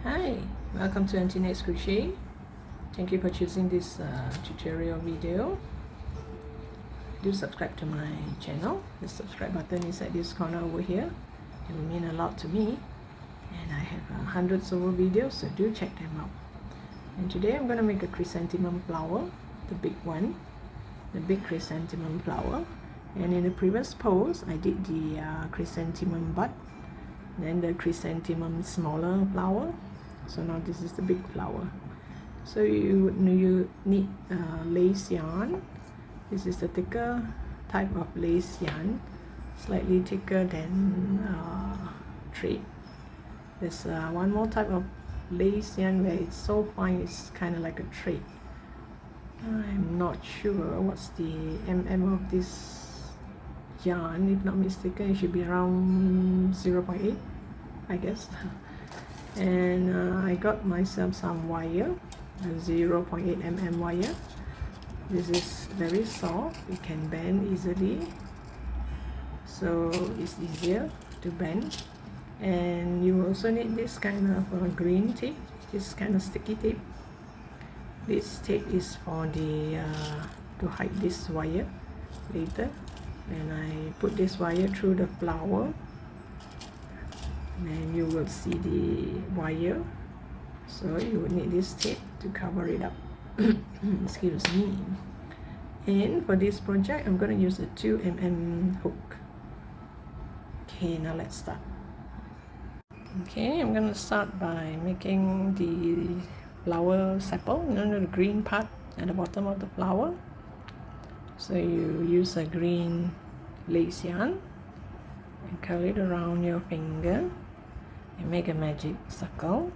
Hi, welcome to Auntie Nat's Crochet. Thank you for choosing this tutorial video. Do subscribe to my channel. The subscribe button is at this corner over here. It will mean a lot to me, and I have hundreds of videos, so do check them out. And today I'm going to make a chrysanthemum flower, the big one, the big chrysanthemum flower. And in the previous pose I did the chrysanthemum bud, then the chrysanthemum smaller flower. So now this is the big flower. So you need lace yarn. This is the thicker type of lace yarn, slightly thicker than thread. There's one more type of lace yarn where it's so fine it's kind of like a thread. I'm not sure what's the of this yarn. If not mistaken, it should be around 0.8, I guess. And I got myself some wire, a 0.8 wire. This is very soft, it can bend easily, so it's easier to bend. And you also need this kind of green tape, this kind of sticky tape. This tape is for the to hide this wire later. And I put this wire through the flower, and you will see the wire, so you will need this tape to cover it up. Excuse me. And for this project I'm going to use a 2mm hook. Okay, now let's start. Okay, I'm going to start by making the flower sepal, the green part at the bottom of the flower. So you use a green lace yarn and curl it around your finger and make a magic circle.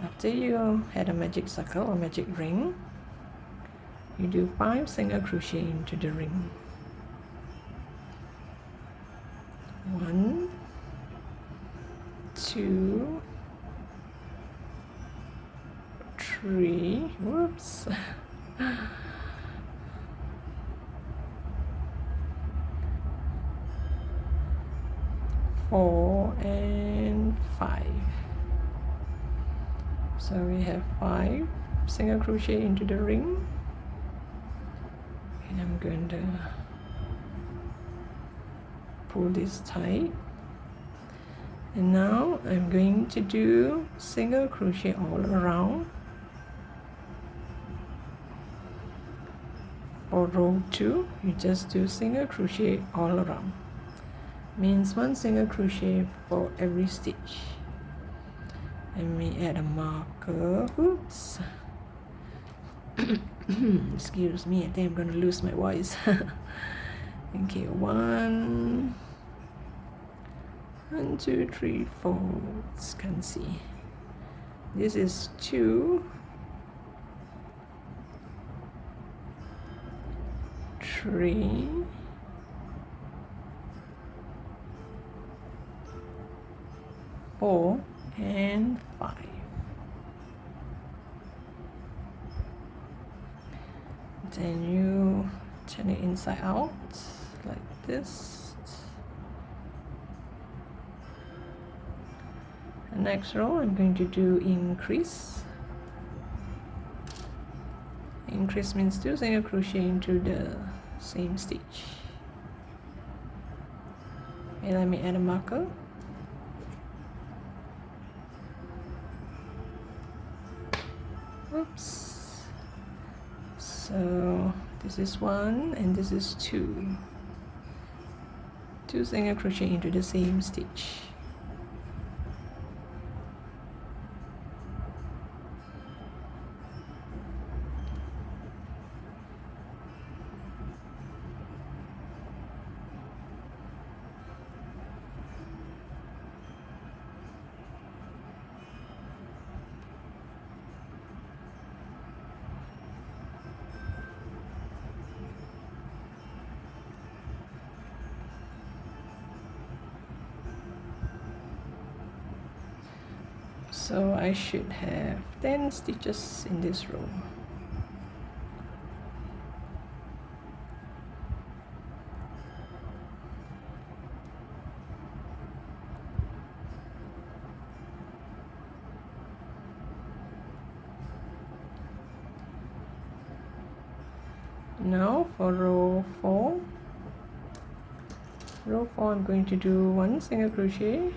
After you had a magic circle or magic ring, you do 5 single crochet into the ring. 1, 2, 3, whoops, 4 and 5. So we have 5 single crochet into the ring, and I'm going to pull this tight. And now I'm going to do single crochet all around. For row 2, you just do single crochet all around. Means 1 single crochet for every stitch. Let me add a marker. Oops. Excuse me, I think I'm going to lose my voice. Okay, 1, 2, 3, 4. Can't see. This is 2, 3, 4 and 5. Then you turn it inside out like this. The next row I'm going to do increase. Increase means 2 single crochet into the same stitch. And let me add a marker. Oops. So this is 1 and this is 2. 2 single crochet into the same stitch. So I should have 10 stitches in this row. Now for row 4, I'm going to do 1 single crochet,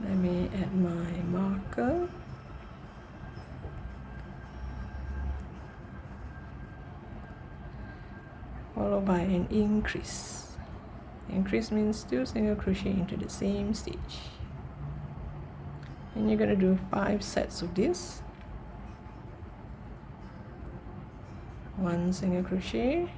let me add my marker, followed by an increase. Increase means 2 single crochet into the same stitch, and you're going to do 5 sets of this. 1 single crochet,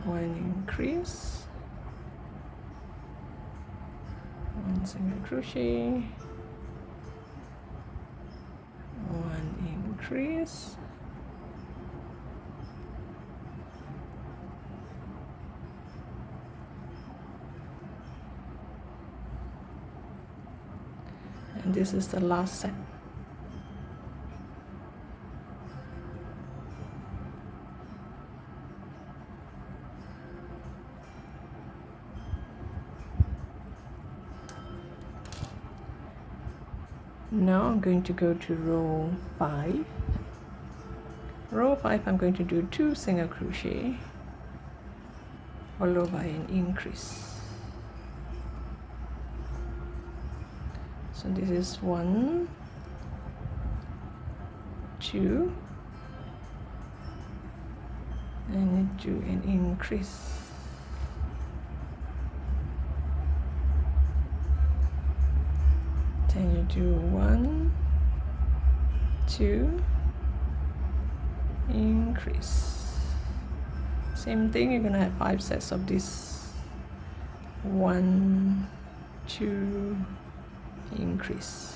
1 increase, 1 single crochet, 1 increase, and this is the last set. Now I'm going to go to row 5. Row 5, I'm going to do 2 single crochet, followed by an increase. So this is 1, 2, and do an increase. Then you do 1, 2, increase. Same thing, you're gonna have 5 sets of this. 1, 2, increase.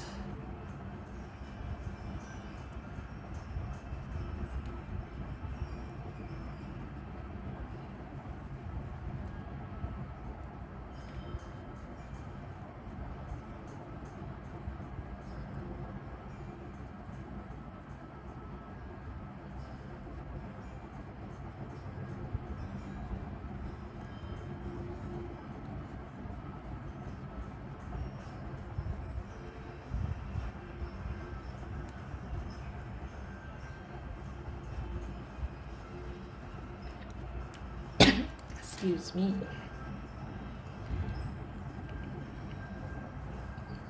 Excuse me.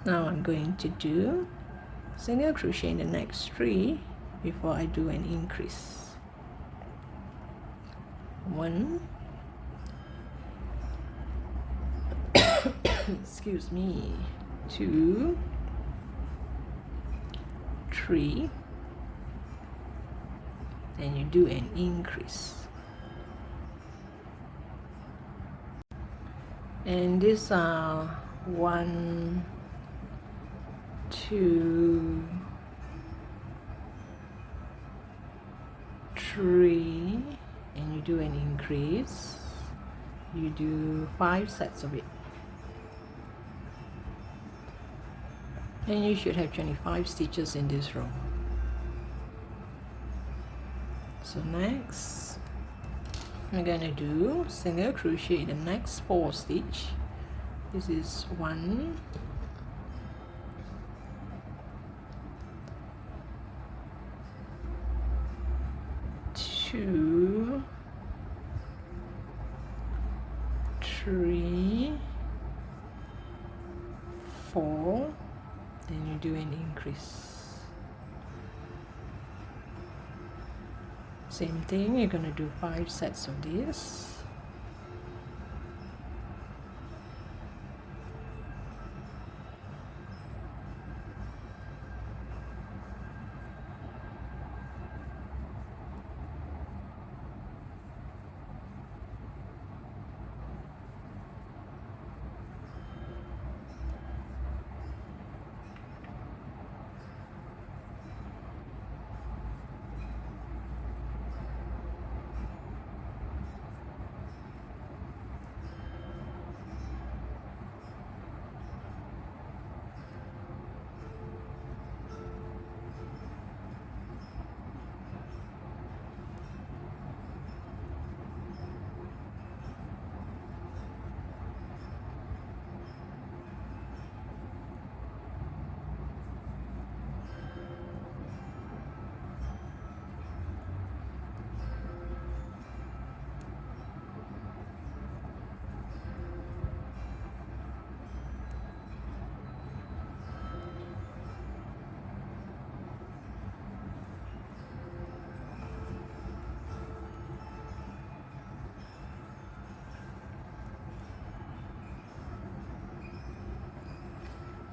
Now I'm going to do single crochet in the next 3 before I do an increase. 1, excuse me, 2, 3, then you do an increase. And these are 1, 2, 3, and you do an increase. You do 5 sets of it, and you should have 25 stitches in this row. So next I'm gonna do single crochet the next 4 stitch. This is 1, 2, 3, 4, then you do an increase. Same thing, you're going to do 5 sets of this.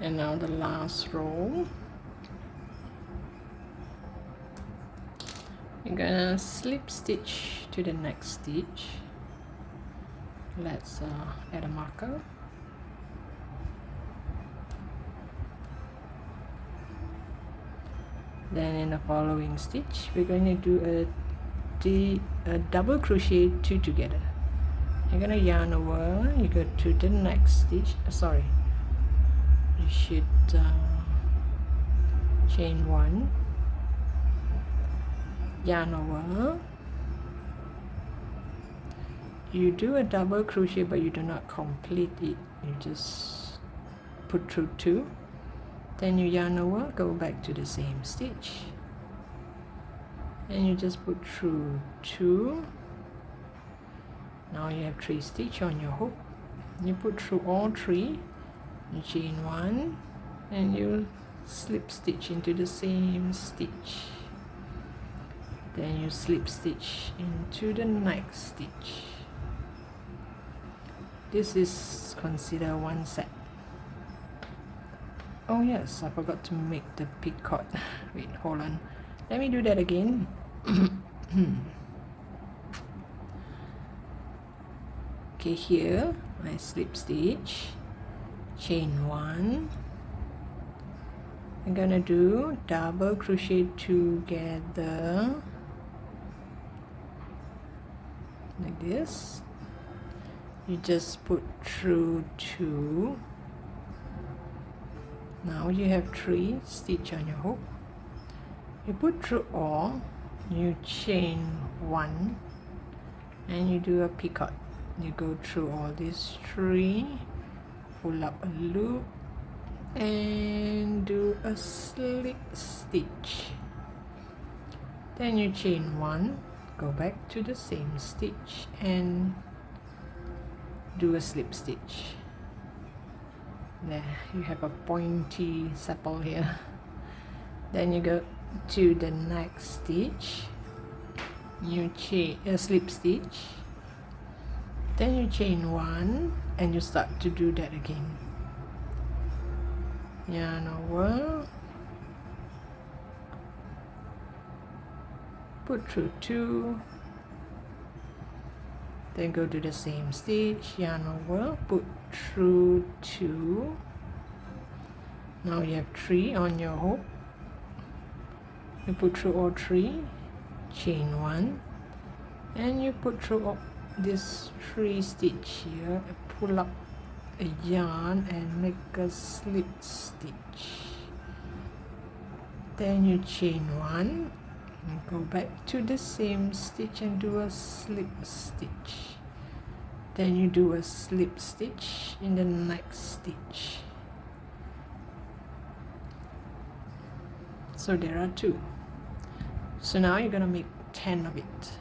And now the last row, you're gonna slip stitch to the next stitch. Let's add a marker. Then in the following stitch, we're going to do a double crochet two together. You're gonna yarn over, you go to the next stitch. Sorry, you should chain one, yarn over. You do a double crochet, but you do not complete it. You just put through two. Then you yarn over, go back to the same stitch, and you just put through two. Now you have 3 stitches on your hook. You put through all 3, you chain one, and you slip stitch into the same stitch. Then you slip stitch into the next stitch. This is considered one set. Oh yes, I forgot to make the picot. Wait, hold on. Let me do that again. Okay, here I slip stitch, chain one. I'm gonna do double crochet together like this. You just put through two. Now you have 3 stitch on your hook. You put through all, you chain one, and you do a picot. You go through all these 3, pull up a loop, and do a slip stitch. Then you chain one, go back to the same stitch, and do a slip stitch. There, you have a pointy sepal here. Then you go to the next stitch, you chain a slip stitch, then you chain one, and you start to do that again. Yarn over, put through two, then go to the same stitch, yarn over, put through two. Now you have 3 on your hook. You put through all 3, chain one, and you put through all this 3 stitch here, pull up a yarn and make a slip stitch. Then you chain one and go back to the same stitch and do a slip stitch. Then you do a slip stitch in the next stitch. So there are 2. So now you're gonna make 10 of it.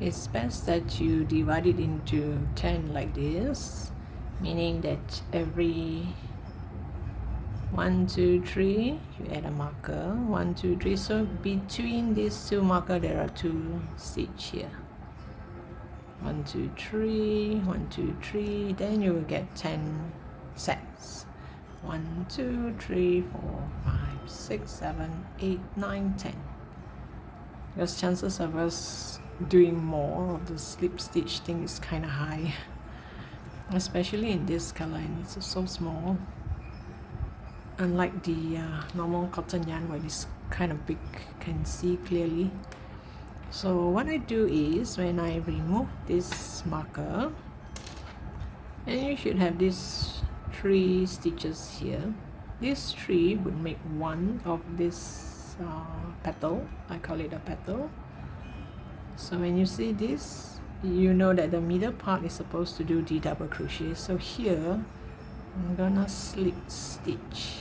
It's best that you divide it into 10 like this, meaning that every 1, 2, 3 you add a marker. 1, 2, 3. So between these 2 markers there are 2 stitch here. 1, 2, 3, 1, 2, 3. Then you will get 10 sets. 1, 2, 3, 4, 5, 6, 7, 8, 9, 10. Because chances of us doing more of the slip stitch thing is kind of high, especially in this color, and it's so small, unlike the normal cotton yarn where it's kind of big, can see clearly. So what I do is, when I remove this marker, and you should have these 3 stitches here, these 3 would make one of this petal. I call it a petal. So when you see this, you know that the middle part is supposed to do the double crochet. So here I'm gonna slip stitch,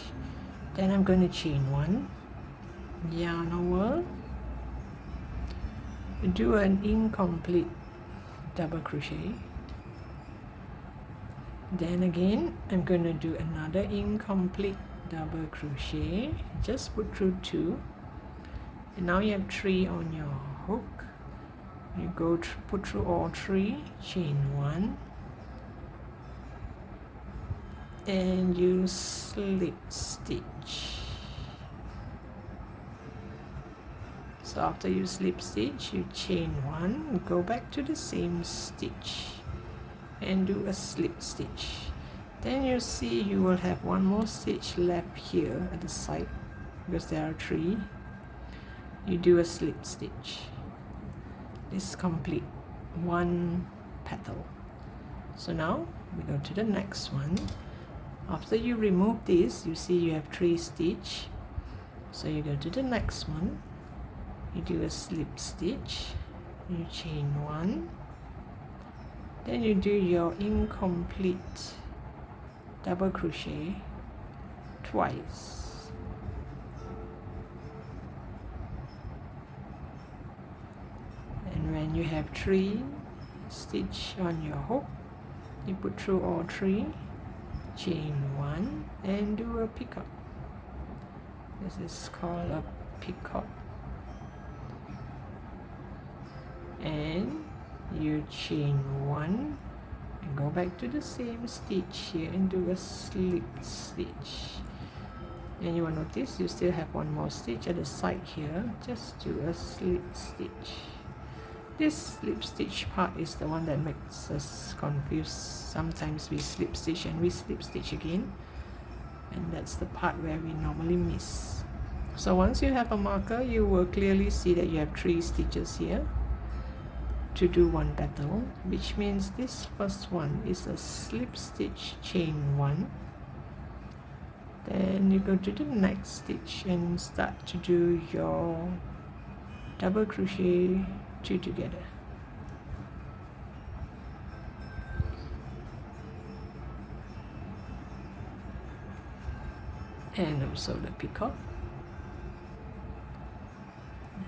then I'm going to chain one, yarn over, do an incomplete double crochet, then again I'm going to do another incomplete double crochet, just put through 2, and now you have 3 on your hook. You go put through all 3, chain one, and you slip stitch. So after you slip stitch, you chain one, go back to the same stitch and do a slip stitch. Then you see you will have one more stitch left here at the side because there are three. You do a slip stitch. This complete one petal. So now we go to the next one. After you remove this, you see you have three stitch. So you go to the next one, you do a slip stitch, you chain one, then you do your incomplete double crochet twice. And when you have three stitch on your hook, you put through all three, chain one and do a picot. This is called a picot. And you chain one and go back to the same stitch here and do a slip stitch. And you will notice you still have one more stitch at the side here. Just do a slip stitch. This slip stitch part is the one that makes us confused. Sometimes we slip stitch and we slip stitch again, and that's the part where we normally miss. So once you have a marker, you will clearly see that you have three stitches here to do one petal, which means this first one is a slip stitch, chain one, then you go to the next stitch and start to do your double crochet two together. And also the picot.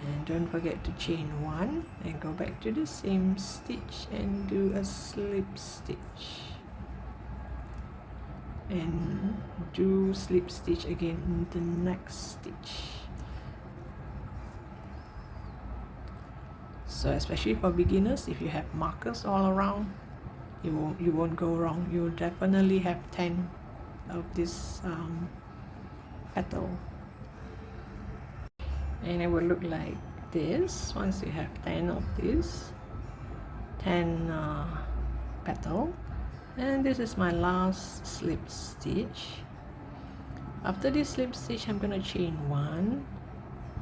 And don't forget to chain one and go back to the same stitch and do a slip stitch. And do slip stitch again in the next stitch. So especially for beginners, if you have markers all around, you won't go wrong. You will definitely have 10 of this petal. And it will look like this once you have 10 of this, 10 petal. And this is my last slip stitch. After this slip stitch, I'm gonna chain one,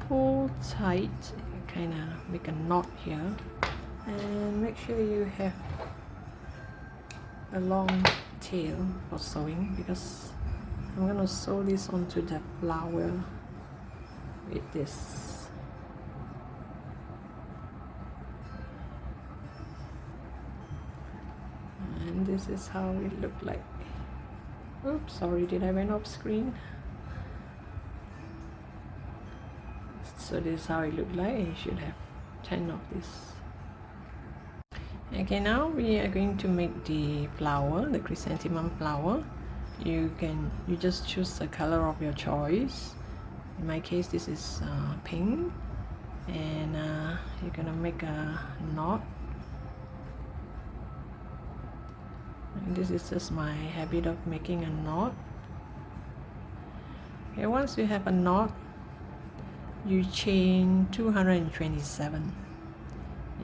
pull tight, kind of make a knot here, and make sure you have a long tail for sewing, because I'm gonna sew this onto the flower with this. And this is how it looked like. Oops, sorry, did I went off screen? So this is how it looked like. You should have 10 of this. Okay, now we are going to make the flower, the chrysanthemum flower. You just choose the color of your choice. In my case, this is pink, and you're gonna make a knot. And this is just my habit of making a knot. Okay, once you have a knot, you chain 227.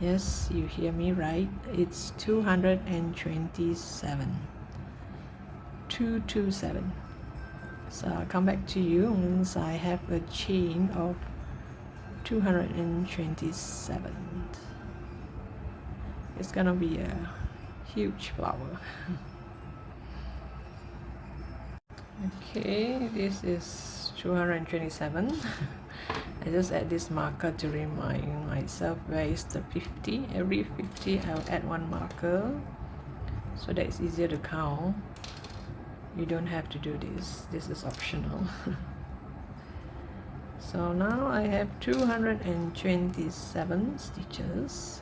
Yes, you hear me right, it's 227. 227. So I'll come back to you once I have a chain of 227. It's gonna be a huge flower. Okay, this is 227. I just add this marker to remind myself where is the 50. Every 50 I'll add one marker so that it's easier to count. You don't have to do this. This is optional. So now I have 227 stitches.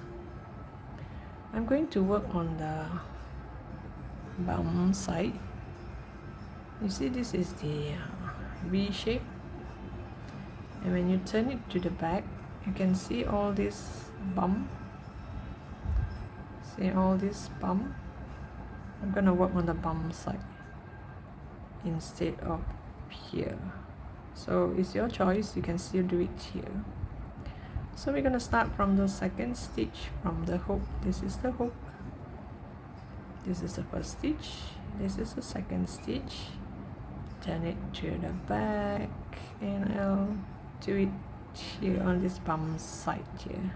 I'm going to work on the bum side. You see, this is the V shape, and when you turn it to the back, you can see all this bum. See all this bum? I'm gonna work on the bum side. instead of here. So it's your choice, you can still do it here. So we're going to start from the second stitch from the hook. This is the hook, this is the first stitch, this is the second stitch, turn it to the back, and I'll do it here on this bum side here.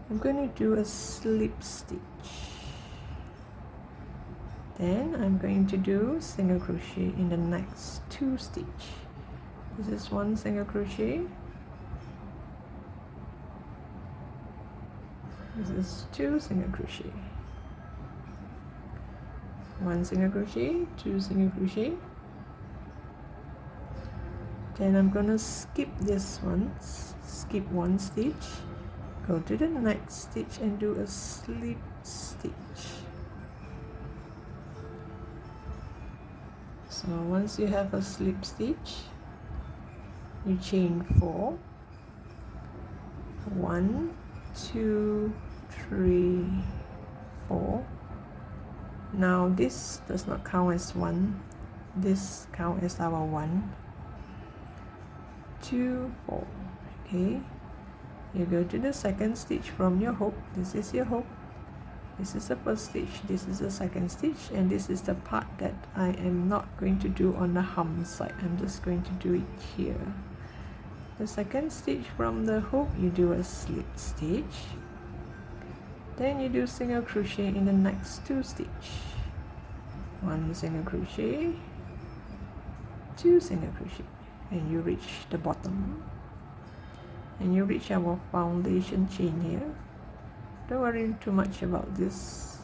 I'm going to do a slip stitch, then I'm going to do single crochet in the next 2 stitches. This is 1 single crochet, this is 2 single crochet, 1 single crochet, 2 single crochet. Then I'm gonna skip this one, skip 1 stitch, go to the next stitch and do a slip stitch. So once you have a slip stitch, you chain 4, 1, 2, 3, 4. Now this does not count as 1, this count as our 1, 2, 4. Okay, you go to the second stitch from your hook. This is your hook, this is the first stitch, this is the second stitch, and this is the part that I am not going to do on the hem side. I'm just going to do it here. The second stitch from the hook, you do a slip stitch, then you do single crochet in the next 2 stitches, 1 single crochet, 2 single crochet, and you reach the bottom, and you reach our foundation chain here. Don't worry too much about this,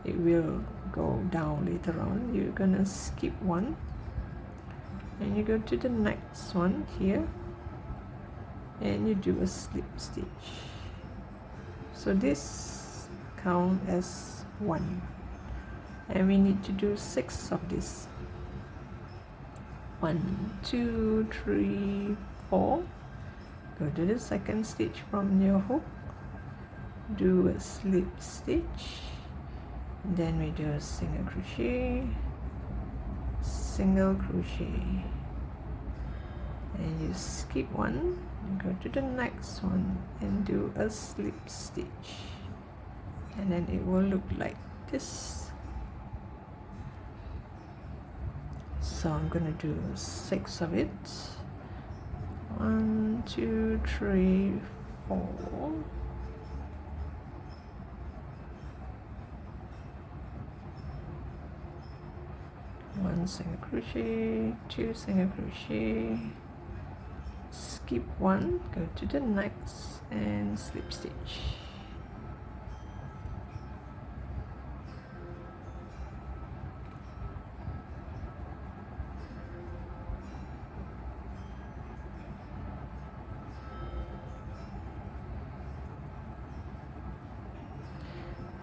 it will go down later on. You're gonna skip 1 and you go to the next one here and you do a slip stitch. So this count as 1, and we need to do 6 of this. 1, 2, 3, 4. Go to the second stitch from your hook, do a slip stitch, then we do a single crochet, single crochet, and you skip 1, go to the next one and do a slip stitch, and then it will look like this. So I'm gonna do 6 of it. 1, 2, 3, 4. 1 single crochet, 2 single crochet, skip 1, go to the next and slip stitch.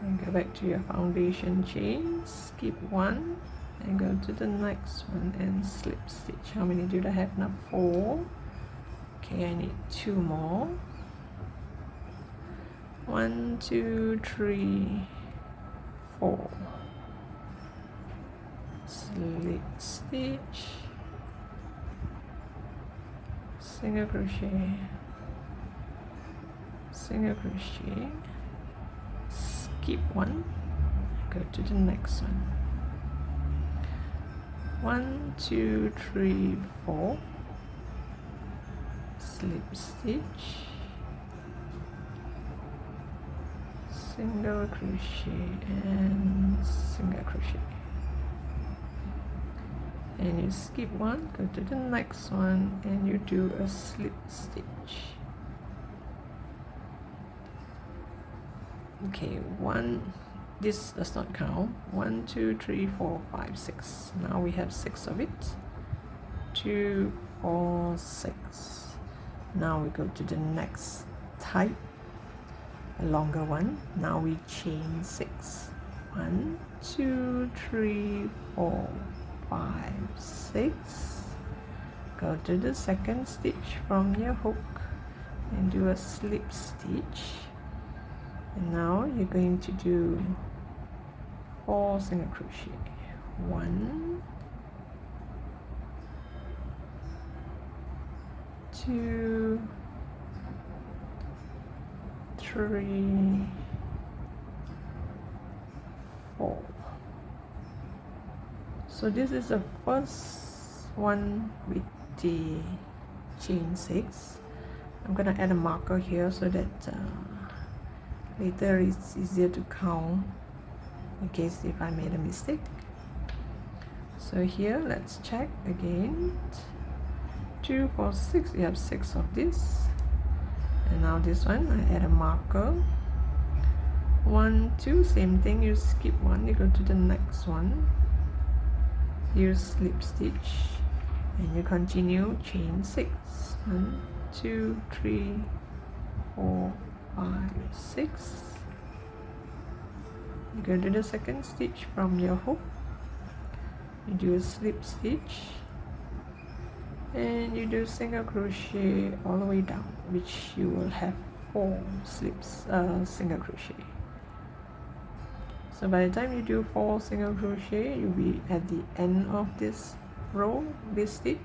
And go back to your foundation chain, skip 1 and go to the next one and slip stitch. How many do I have now? 4. Okay, I need 2 more. 1, 2, 3, 4. Slip stitch, single crochet, single crochet, skip 1, go to the next one. 1, 2, 3, 4, slip stitch, single crochet and single crochet, and you skip 1, go to the next one and you do a slip stitch. Okay, 1, this does not count. 1, 2, 3, 4, 5, 6. Now we have 6 of it. 2, 4, 6. Now we go to the next type, a longer one. Now we chain 6. 1, 2, 3, 4, 5, 6. Go to the second stitch from your hook and do a slip stitch. And now you're going to do 4 single crochet. 1, 2, 3, 4. So this is the first one with the chain 6. I'm gonna add a marker here so that later it's easier to count in case if I made a mistake. So here let's check again. 2, 4, 6. You have 6 of this, and now this one I add a marker. 1, 2, same thing, you skip one, you go to the next one, you slip stitch, and you continue chain 6. 1, 2, 3, 4, 5, 6. You go to the second stitch from your hook, you do a slip stitch, and you do single crochet all the way down, which you will have 4 slips, single crochet. So by the time you do 4 single crochet, you'll be at the end of this row, this stitch.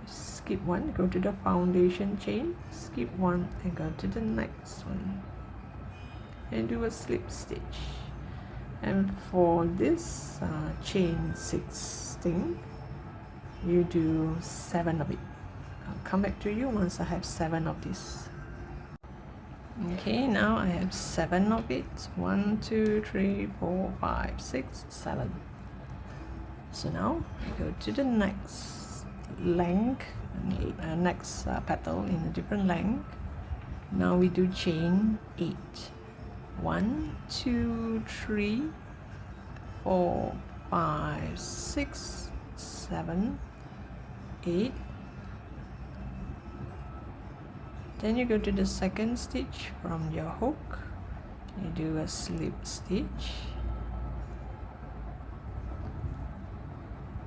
Skip one, go to the foundation chain, skip one, and go to the next one, and do a slip stitch. And for this chain 6 thing, you do 7 of it. I'll come back to you once I have 7 of this. Okay, now I have 7 of it. 1, 2, 3, 4, 5, 6, 7. So now I go to the next length, next petal in a different length. Now we do chain 8. 1, 2, 3, 4, 5, 6, 7, 8. Then you go to the second stitch from your hook, you do a slip stitch,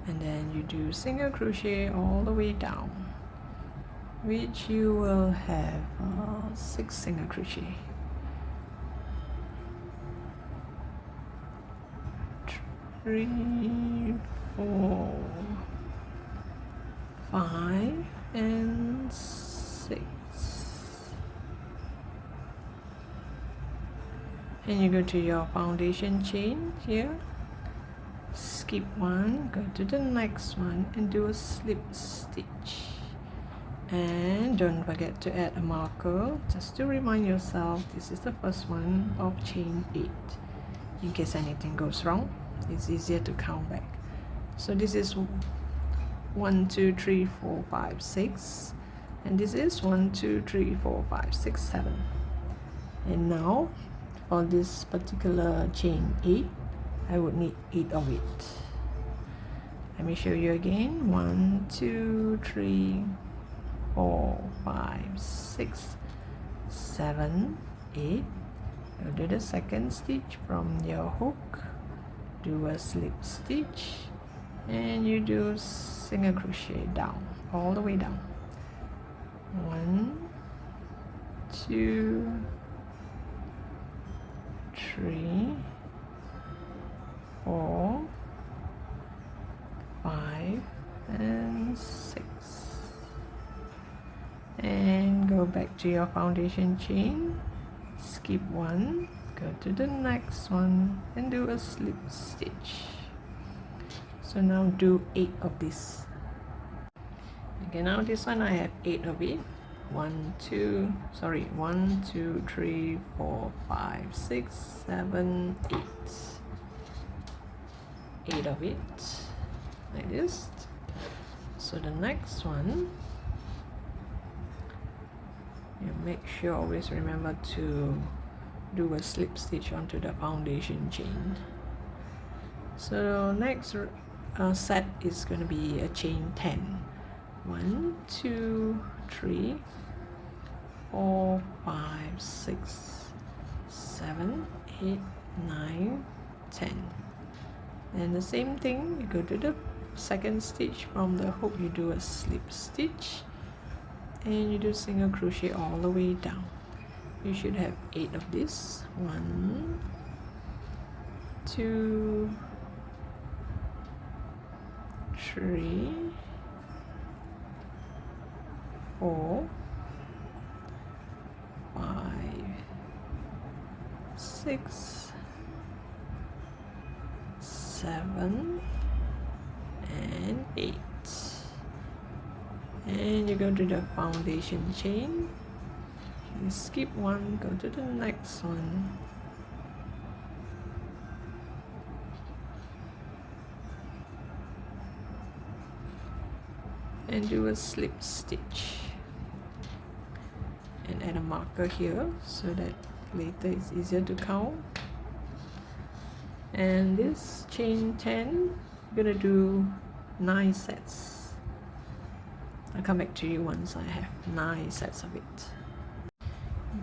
and then you do single crochet all the way down, which you will have 6 single crochet. 3, 4, 5, and 6. And you go to your foundation chain here, skip one, go to the next one, and do a slip stitch. And don't forget to add a marker just to remind yourself this is the first one of chain 8. In case anything goes wrong, it's easier to count back. So this is 1, 2, 3, 4, 5, 6, and this is 1, 2, 3, 4, 5, 6, 7. And now for this particular chain 8, I would need 8 of it. Let me show you again. 1, 2, 3, 4, 5, 6, 7, 8. Go to the second stitch from your hook, do a slip stitch, and you do single crochet down, all the way down. 1, 2, 3, 4, 5, and 6. And go back to your foundation chain, skip one, go to the next one, and do a slip stitch. So now do 8 of this. Okay, now this one I have 8 of it. 1, 2, 3, 4, 5, 6, 7, 8. 8 of it, like this. So the next one, you make sure, always remember to do a slip stitch onto the foundation chain. So next set is going to be a chain 10. 1, 2, 3, 4, 5, 6, 7, 8, 9, 10. And the same thing, you go to the second stitch from the hook, you do a slip stitch, and you do single crochet all the way down. You should have 8 of this. 1, 2, 3, 4, 5, 6, 7, and 8. And you go to the foundation chain, you skip one, go to the next one, and do a slip stitch, and add a marker here so that later it's easier to count. And this chain 10, I'm gonna do 9 sets. I'll come back to you once I have 9 sets of it.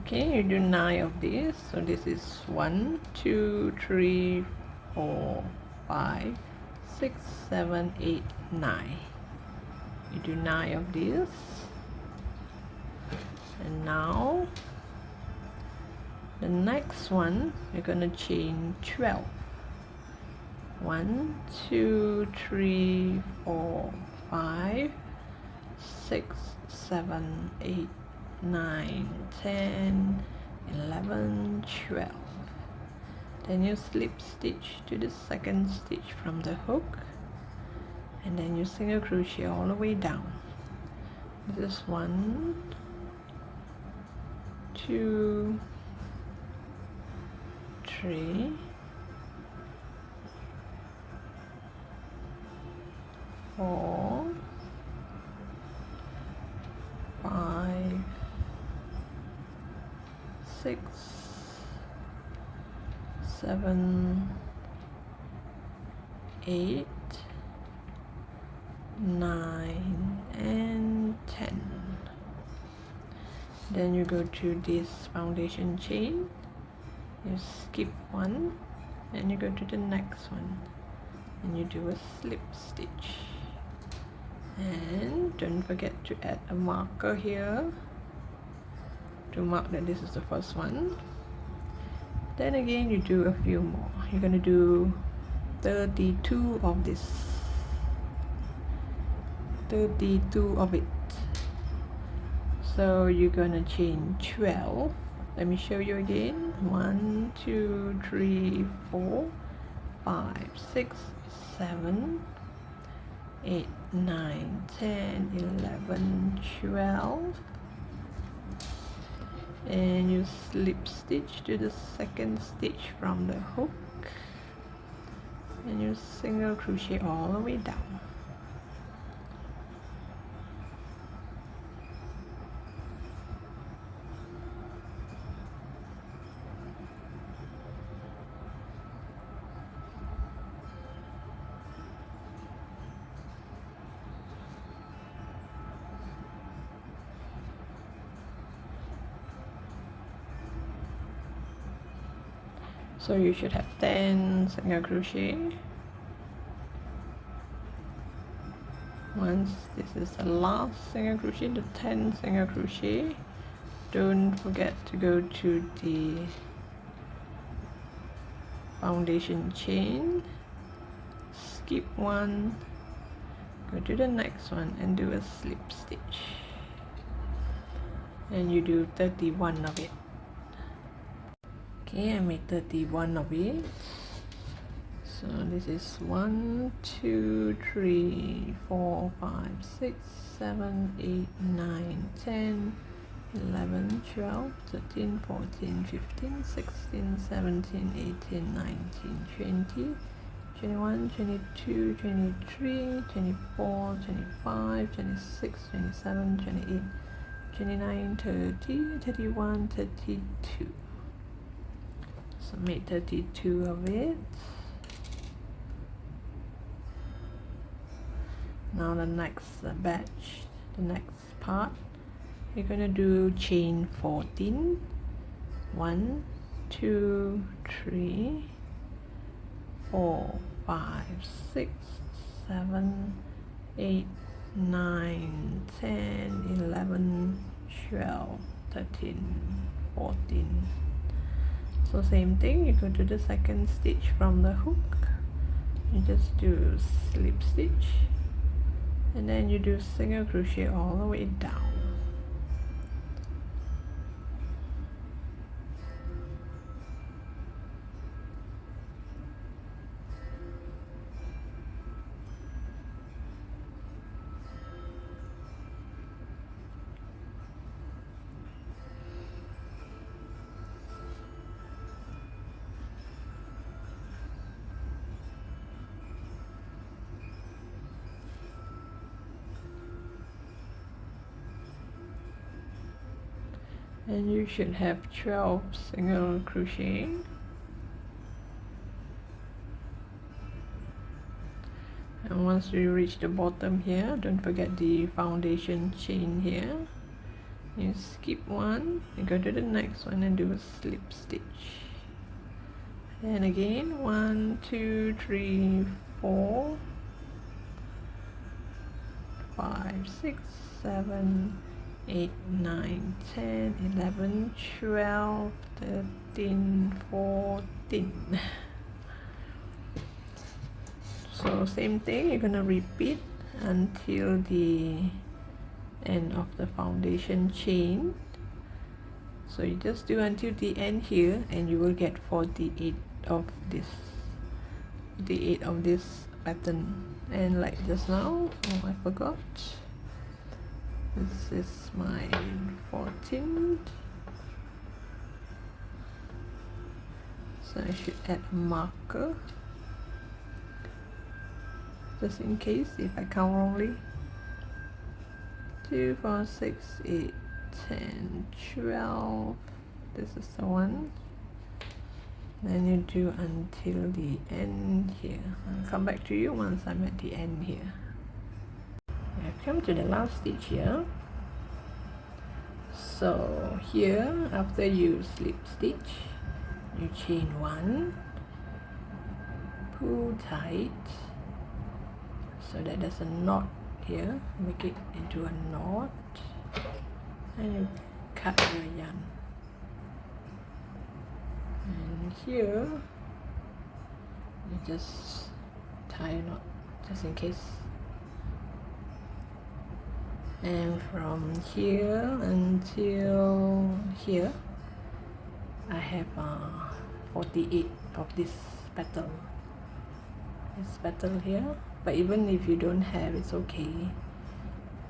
Okay, you do 9 of these. So this is 1, 2, 3, 4, 5, 6, 7, 8, 9. You do 9 of these. And now the next one, you're gonna chain 12. 1, 2, 3, 4, 5, 6, 7, 8, 9, 10, 11, 12. Then you slip stitch to the second stitch from the hook, and then you single crochet all the way down. This is 1, 2, 3, 4, 5, 6, 7, 8, 9, and 10. Then you go to this foundation chain, you skip one, and you go to the next one, and you do a slip stitch. And don't forget to add a marker here to mark that this is the first one. Then again you do a few more. You're gonna do 32 of this, 32 of it. So you're gonna chain 12. Let me show you again. 1, 2, 3, 4, 5, 6, 7, 8, 9, 10, 11, 12. And you slip stitch to the second stitch from the hook, and you single crochet all the way down. So you should have 10 single crochet. Once this is the last single crochet, the 10th single crochet, don't forget to go to the foundation chain, skip one, go to the next one, and do a slip stitch. And you do 31 of it. Okay, I made 31 of it. So this is 1, 2, 3, 4, 5, 6, 7, 8, 9, 10, 11, 12, 13, 14, 15, 16, 17, 18, 19, 20, 21, 22, 23, 24, 25, 26, 27, 28, 29, 30, 31, 32. So made 32 of it. Now the next batch, the next part, you're gonna do chain 14. 1, 2, 3, 4, 5, 6, 7, 8, 9, 10, 11, 12, 13, 14. So same thing, you go to the second stitch from the hook, you just do slip stitch, and then you do single crochet all the way down. And you should have 12 single crochet. And once you reach the bottom here, don't forget the foundation chain here. You skip one, you go to the next one and do a slip stitch. And again, 1, 2, 3, 4, 5, 6, 7, 8, 9, 10, 11, 12, 13, 14. So same thing, you're gonna repeat until the end of the foundation chain. So you just do until the end here, and you will get 48 of this, 48 of this pattern. And like just now, oh I forgot, this is my 14th, so I should add a marker just in case if I count wrongly. 2, 4, 6, 8, 10, 12, this is the one. Then you do until the end here. I'll come back to you once I'm at the end here. I've come to the last stitch here. So here, after you slip stitch, you chain 1, pull tight so that there's a knot here, make it into a knot, and you cut your yarn. And here you just tie a knot just in case. And from here until here I have 48 of this petal. This petal here, but even if you don't have, it's okay.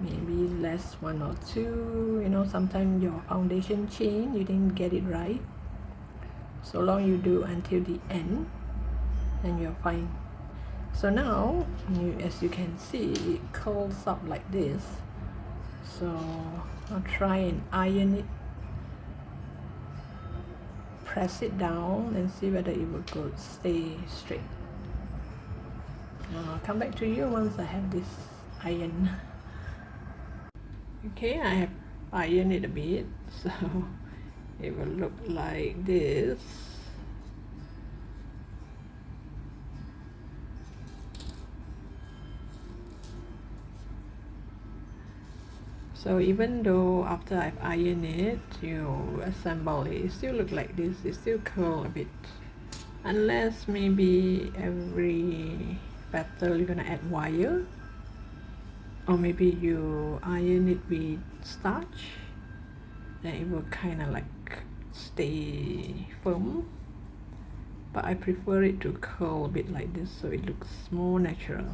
Maybe less 1 or 2, you know, sometimes your foundation chain you didn't get it right. So long you do until the end, then you're fine. So now, as you can see, it curls up like this. So I'll try and iron it, press it down and see whether it will go stay straight. I'll come back to you once I have this iron. Okay, I have ironed it a bit, so it will look like this. So even though after I've ironed it, you assemble it, it still look like this, it still curl a bit. Unless maybe every petal you're gonna add wire, or maybe you iron it with starch, then it will kind of like stay firm. But I prefer it to curl a bit like this so it looks more natural.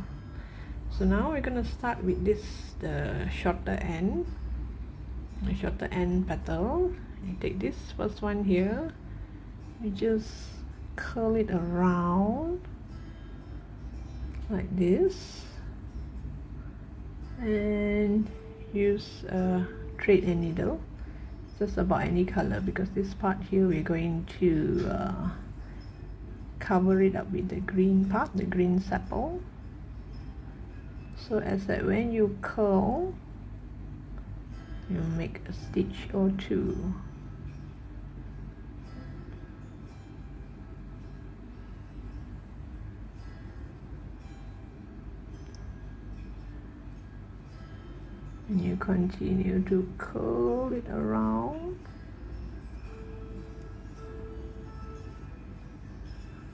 So now we're gonna start with this, the shorter end petal. You take this first one here, you just curl it around like this, and use a thread and needle, just about any color, because this part here we're going to cover it up with the green part, the green sepal. So as that when you curl, you make a stitch or two. And you continue to curl it around.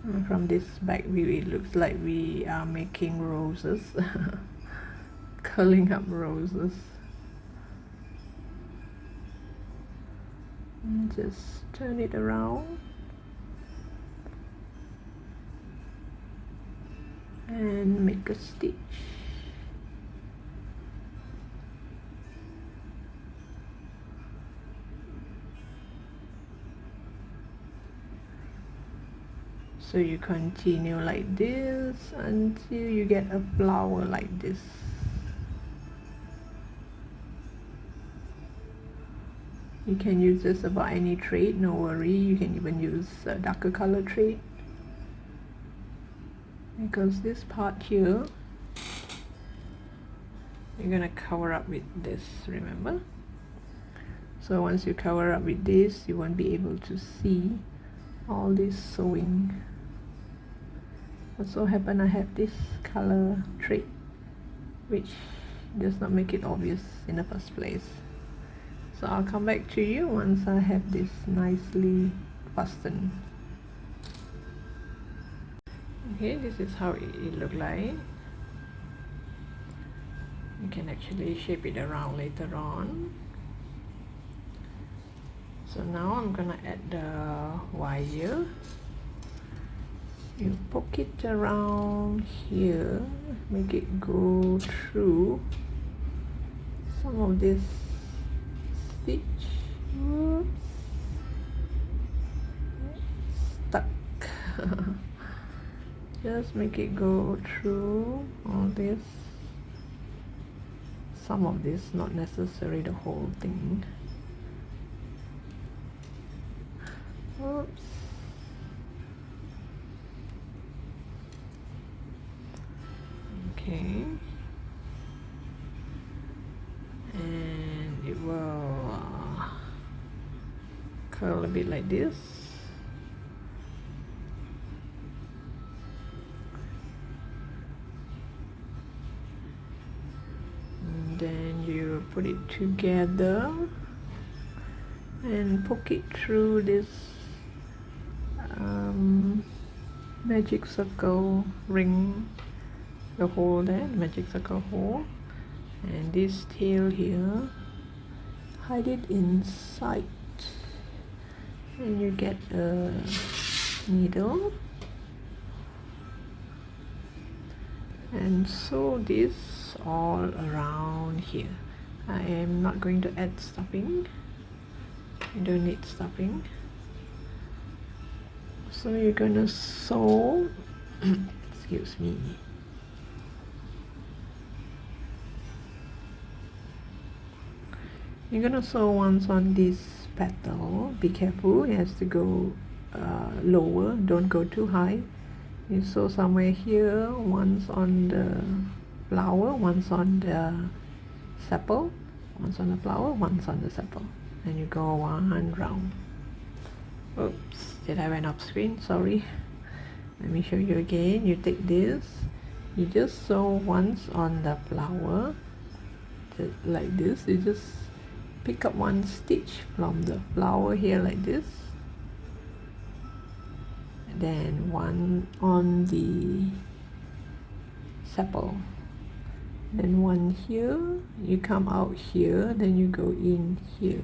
From this back view, it looks like we are making roses, curling up roses. And just turn it around and make a stitch. So you continue like this until you get a flower like this. You can use just about any thread, no worry. You can even use a darker color thread, because this part here you're gonna cover up with this, remember? So once you cover up with this, you won't be able to see all this sewing. But so happen I have this color thread which does not make it obvious in the first place. So I'll come back to you once I have this nicely fastened. Okay, this is how it look like. You can actually shape it around later on. So now I'm gonna add the wire. You poke it around here, make it go through some of this stitch. Whoops. Stuck. Just make it go through all this. Some of this, not necessarily the whole thing. Oops. Okay. And it will curl a bit like this. And then you put it together and poke it through this magic circle ring, the hole there, magic circle hole, and this tail here, hide it inside, and you get a needle and sew this all around here. I am not going to add stuffing. You don't need stuffing. So you're gonna sew excuse me. You're gonna sew once on this petal. Be careful, it has to go lower, don't go too high. You sew somewhere here, once on the flower, once on the sepal, once on the flower, once on the sepal, and you go one round. Oops, did I went off screen? Sorry. Let me show you again. You take this, you just sew once on the flower, like this. You just pick up one stitch from the flower here like this, and then one on the sepal, then one here. You come out here, then you go in here,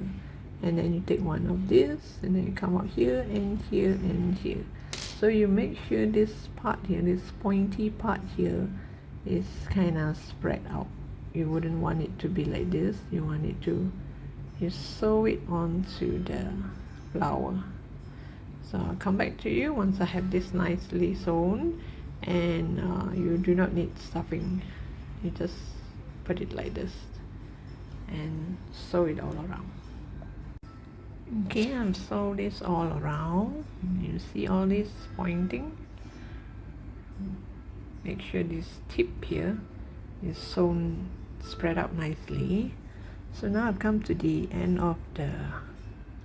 and then you take one of this, and then you come out here and here and here. So you make sure this part here, this pointy part here, is kind of spread out. You wouldn't want it to be like this. You want it to, you sew it onto the flower. So I'll come back to you once I have this nicely sewn, and you do not need stuffing. You just put it like this and sew it all around. Okay, I've sewed this all around. You see all this pointing? Make sure this tip here is sewn, spread out nicely. So now I've come to the end of the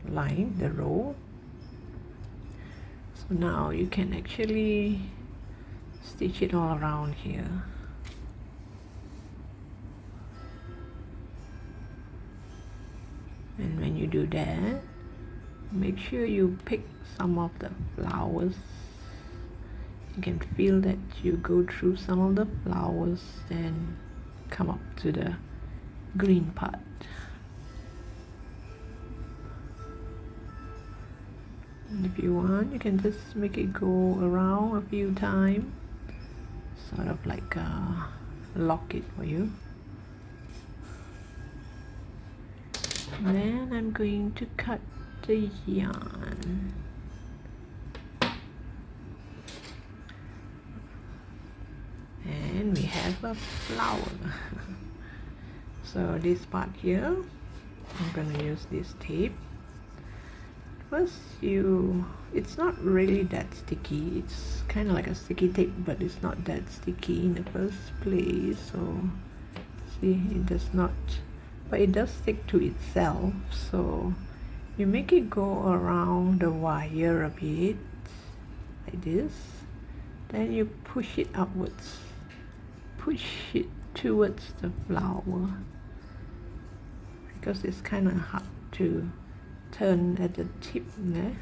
line, the row. So now you can actually stitch it all around here. And when you do that, make sure you pick some of the flowers You can feel that you go through some of the flowers and come up to the green part. And if you want, you can just make it go around a few times, sort of like lock it for you. And then I'm going to cut the yarn. And we have a flower. So this part here, I'm gonna use this tape. First, it's not really that sticky. It's kind of like a sticky tape, but it's not that sticky in the first place. So see, it does not, but it does stick to itself. So you make it go around the wire a bit, like this. Then you push it upwards. Push it towards the flower, because it's kind of hard to turn at the tip there.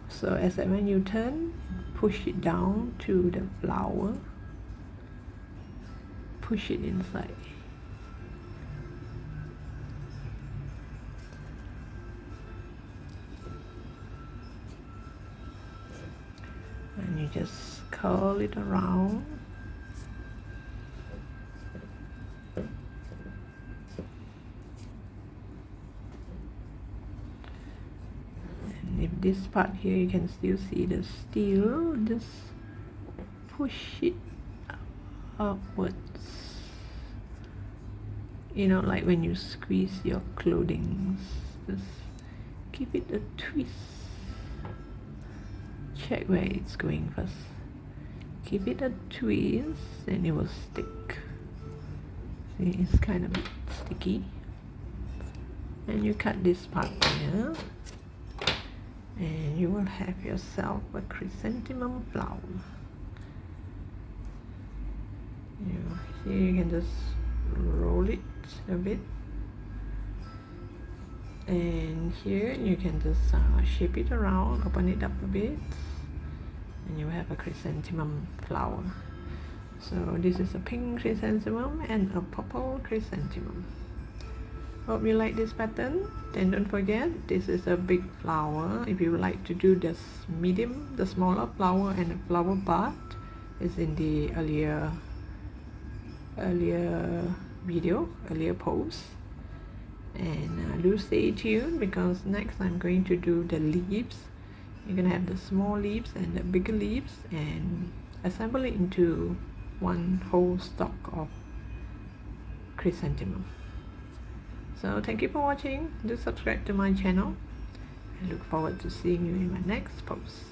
So as when you turn, push it down to the flower, push it inside. And you just curl it around. If this part here you can still see the steel, just push it upwards, you know, like when you squeeze your clothing, just give it a twist. Check where it's going first, give it a twist and it will stick. See, it's kind of sticky. And you cut this part here, and you will have yourself a chrysanthemum flower. Here you can just roll it a bit, and here you can just shape it around, open it up a bit, and you have a chrysanthemum flower. So this is a pink chrysanthemum and a purple chrysanthemum. Hope you like this pattern. Then don't forget, this is a big flower. If you would like to do this medium, the smaller flower and the flower bud is in the earlier video, earlier post. And do stay tuned, because next I'm going to do the leaves. You're gonna have the small leaves and the bigger leaves and assemble it into one whole stalk of chrysanthemum. So thank you for watching. Do subscribe to my channel. I look forward to seeing you in my next post.